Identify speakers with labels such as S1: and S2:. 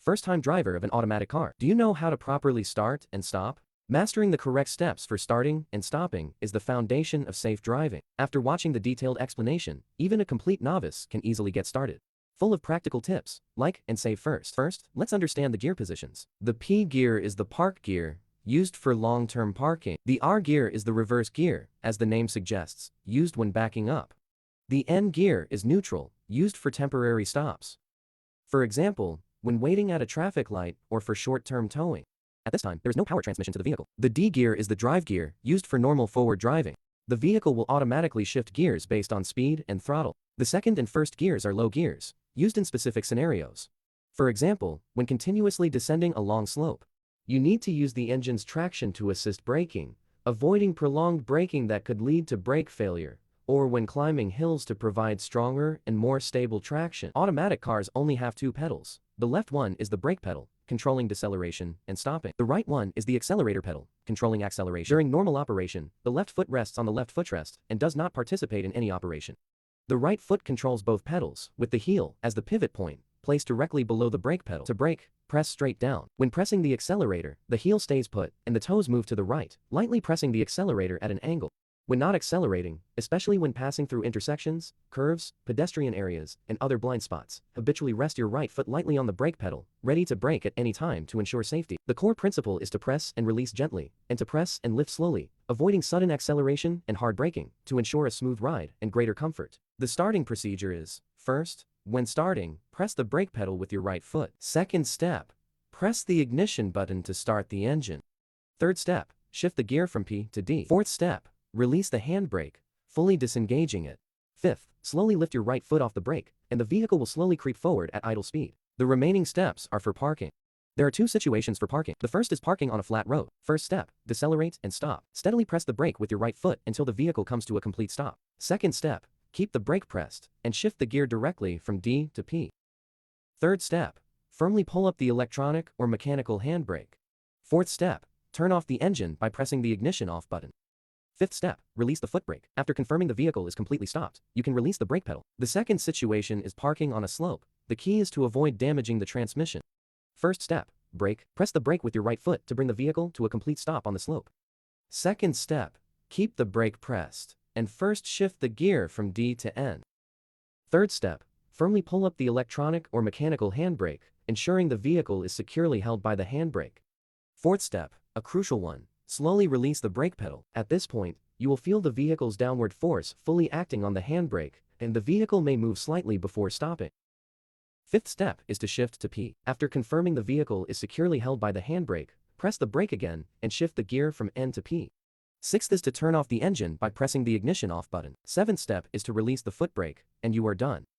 S1: First-time driver of an automatic car. Do you know how to properly start and stop? Mastering the correct steps for starting and stopping is the foundation of safe driving. After watching the detailed explanation, even a complete novice can easily get started. Full of practical tips, like and save first. First, let's understand the gear positions. The P gear is the park gear, used for long-term parking. The R gear is the reverse gear, as the name suggests, used when backing up. The N gear is neutral, used for temporary stops. For example, when waiting at a traffic light or for short-term towing. At this time, there is no power transmission to the vehicle. The D gear is the drive gear, used for normal forward driving. The vehicle will automatically shift gears based on speed and throttle. The second and first gears are low gears, used in specific scenarios. For example, when continuously descending a long slope. You need to use the engine's traction to assist braking, avoiding prolonged braking that could lead to brake failure, or when climbing hills to provide stronger and more stable traction. Automatic cars only have two pedals. The left one is the brake pedal, controlling deceleration and stopping. The right one is the accelerator pedal, controlling acceleration. During normal operation, the left foot rests on the left footrest and does not participate in any operation. The right foot controls both pedals, with the heel, as the pivot point, placed directly below the brake pedal. To brake, press straight down. When pressing the accelerator, the heel stays put and the toes move to the right, lightly pressing the accelerator at an angle. When not accelerating, especially when passing through intersections, curves, pedestrian areas, and other blind spots, habitually rest your right foot lightly on the brake pedal, ready to brake at any time to ensure safety. The core principle is to press and release gently, and to press and lift slowly, avoiding sudden acceleration and hard braking, to ensure a smooth ride and greater comfort. The starting procedure is, first, when starting, press the brake pedal with your right foot. Second step, press the ignition button to start the engine. Third step, shift the gear from P to D. Fourth step, release the handbrake, fully disengaging it. Fifth, slowly lift your right foot off the brake, and the vehicle will slowly creep forward at idle speed. The remaining steps are for parking. There are two situations for parking. The first is parking on a flat road. First step, decelerate and stop. Steadily press the brake with your right foot until the vehicle comes to a complete stop. Second step, keep the brake pressed and shift the gear directly from D to P. Third step, firmly pull up the electronic or mechanical handbrake. Fourth step, turn off the engine by pressing the ignition off button. Fifth step, release the foot brake. After confirming the vehicle is completely stopped, you can release the brake pedal. The second situation is parking on a slope. The key is to avoid damaging the transmission. First step, brake. Press the brake with your right foot to bring the vehicle to a complete stop on the slope. Second step, keep the brake pressed, and first shift the gear from D to N. Third step, firmly pull up the electronic or mechanical handbrake, ensuring the vehicle is securely held by the handbrake. Fourth step, a crucial one. Slowly release the brake pedal. At this point, you will feel the vehicle's downward force fully acting on the handbrake, and the vehicle may move slightly before stopping. Fifth step is to shift to P. After confirming the vehicle is securely held by the handbrake, press the brake again and shift the gear from N to P. Sixth is to turn off the engine by pressing the ignition off button. Seventh step is to release the foot brake, and you are done.